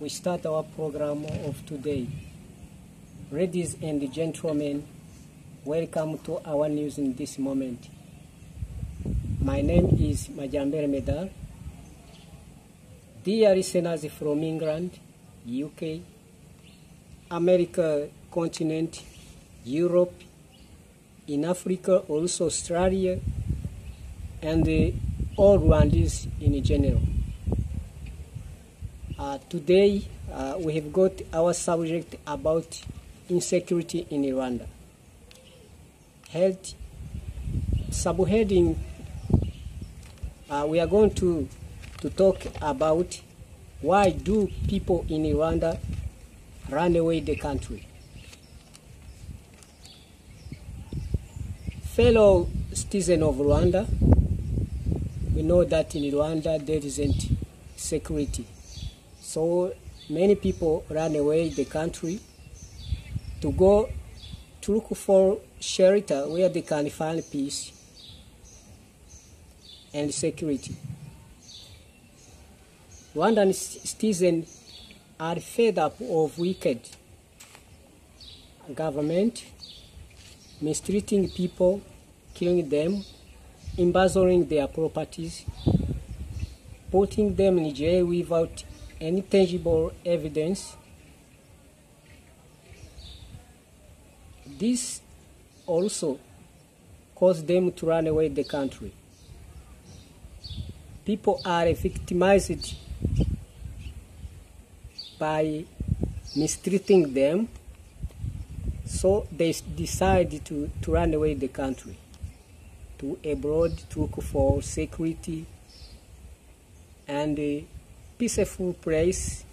we start our program of today. Ladies and gentlemen, welcome to our news in this moment. My name is Majambere Medal. Dear listeners from England, UK, America continent, Europe, in Africa, also Australia, and all Rwandese in general. Today, we have got our subject about insecurity in Rwanda. Health subheading, we are going to talk about why do people in Rwanda run away the country. Fellow citizens of Rwanda, we know that in Rwanda there isn't security. So many people run away the country to go to look for shelter where they can find peace and security. Rwandan citizens are fed up of wicked government, mistreating people, killing them, embezzling their properties, putting them in jail without any tangible evidence. This also caused them to run away the country. People are victimized by mistreating them, so they decide to run away the country, to abroad, to look for security and a peaceful place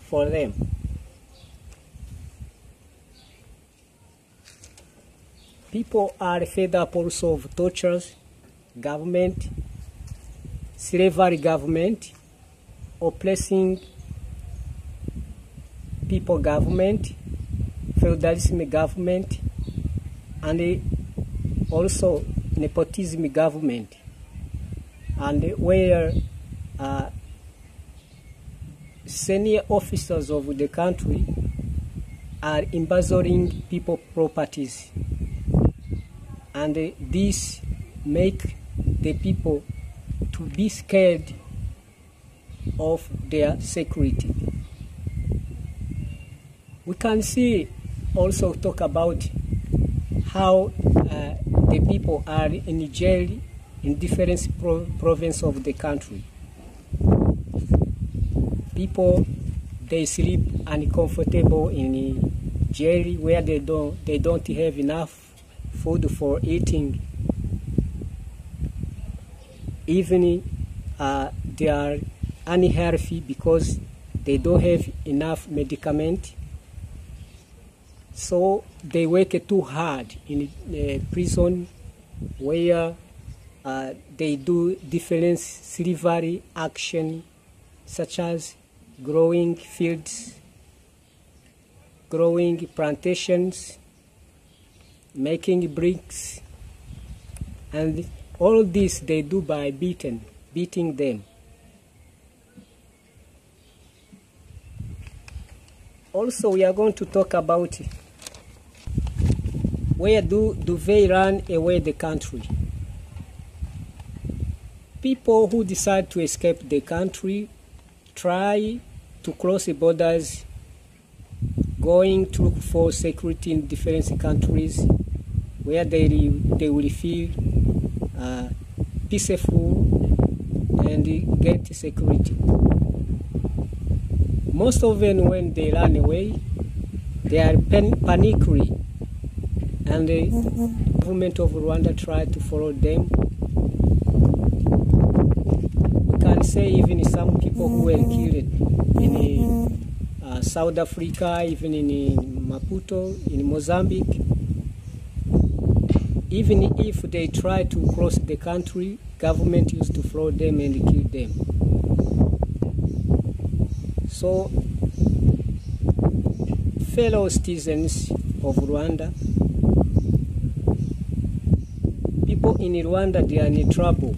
for them. People are fed up also of tortures, government, slavery government, oppressing people government, feudalism government, and also nepotism government, and where senior officers of the country are embezzling people properties, and this make the people to be scared of their security. We can see also talk about how the people are in jail in different provinces of the country. People, they sleep uncomfortable in jail where they don't have enough food for eating. Even they are unhealthy because they don't have enough medicament. So they work too hard in prison where they do different slavery action, such as growing fields, growing plantations, making bricks, and all this they do by beating them. Also, we are going to talk about where do they run away the country. People who decide to escape the country try to cross the borders, going to look for security in different countries where they will feel peaceful and get security. Most of them, when they run away, they are panicking, and the government of Rwanda try to follow them. We can say even some people who were killed in South Africa, even in Maputo, in Mozambique. Even if they try to cross the country, government used to follow them and kill them. So, fellow citizens of Rwanda, people in Rwanda, they are in trouble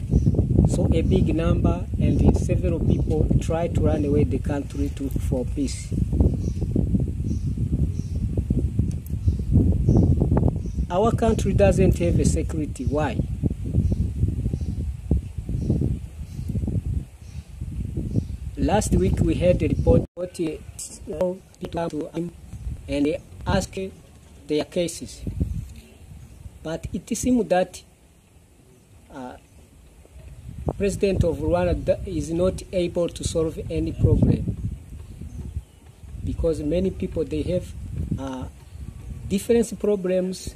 So a big number and several people try to run away the country for peace. Our country doesn't have a security. Why? Last week we had a report about people come to him and they ask their cases. But it seems that President of Rwanda is not able to solve any problem, because many people, they have different problems,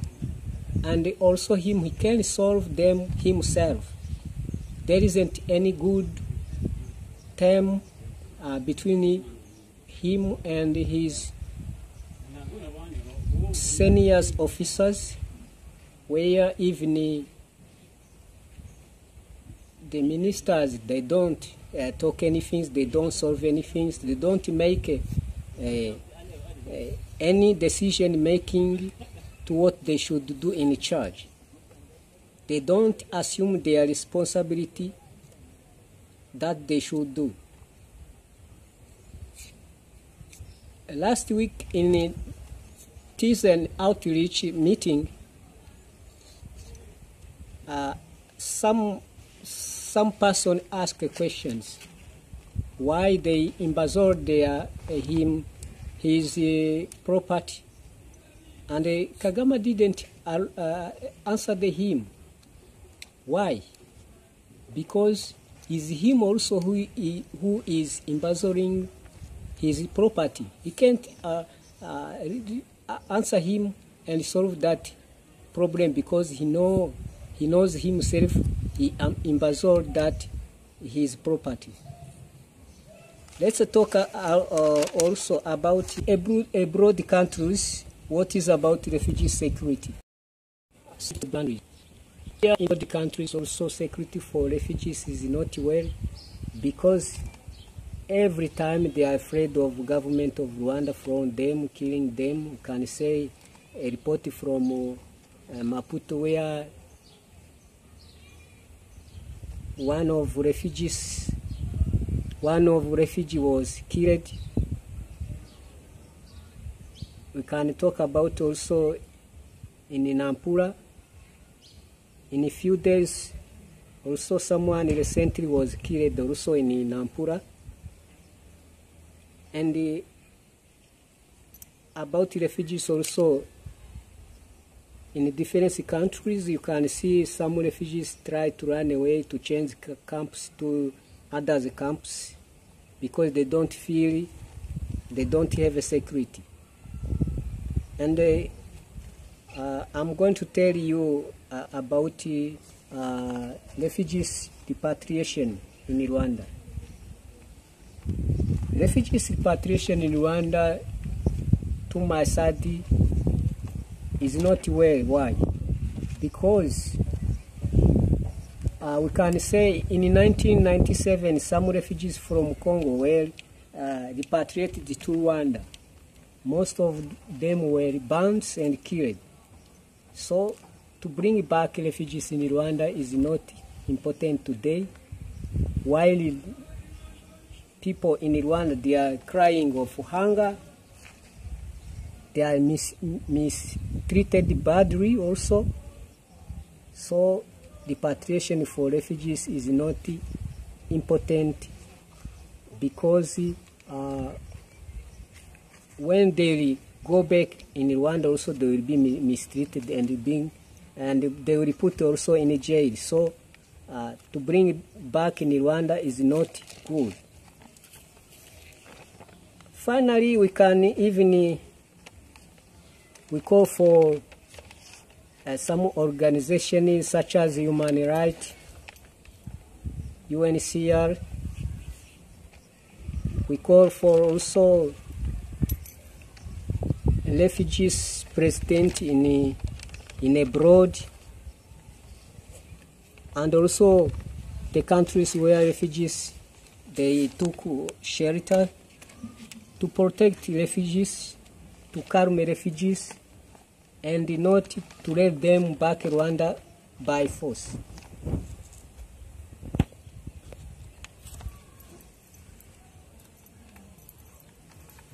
and also he can solve them himself. There isn't any good term between him and his senior officers, where even the ministers, they don't talk anything, they don't solve anything, they don't make any decision making to what they should do in charge. They don't assume their responsibility that they should do. Last week in an outreach meeting, some person asked questions why they embezzled his property, and Kagame didn't answer him. Why? Because it's him also who is embezzling his property. He can't answer him and solve that problem, because he knows himself he embezzled his property. Let's talk also about abroad countries. What is about refugee security? Here in the countries also, security for refugees is not well, because every time they are afraid of government of Rwanda from them killing them. You can say a report from Maputo, where one of refugee was killed. We can talk about also in Nampula. In a few days, also someone recently was killed also in Nampula. And about refugees also, in different countries, you can see some refugees try to run away to change camps to other camps, because they don't feel they don't have a security. And I'm going to tell you about refugees repatriation in Rwanda. Refugees repatriation in Rwanda, to my side, is not well. Why? Because we can say in 1997 some refugees from Congo were repatriated to Rwanda. Most of them were burned and killed. So to bring back refugees in Rwanda is not important today, while people in Rwanda, they are crying of hunger, they are mistreated badly also. So repatriation for refugees is not important, because when they go back in Rwanda also, they will be mistreated and they will be put also in jail. So to bring it back in Rwanda is not good. Finally, we can even we call for some organizations such as Human Rights, UNHCR. We call for also refugees present in abroad, and also the countries where refugees they took shelter, to protect refugees, to calm refugees, and not to let them back Rwanda by force.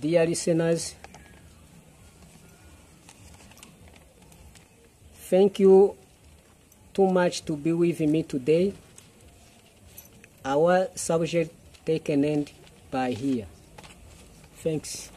Dear listeners, thank you too much to be with me today. Our subject taken end by here. Thanks.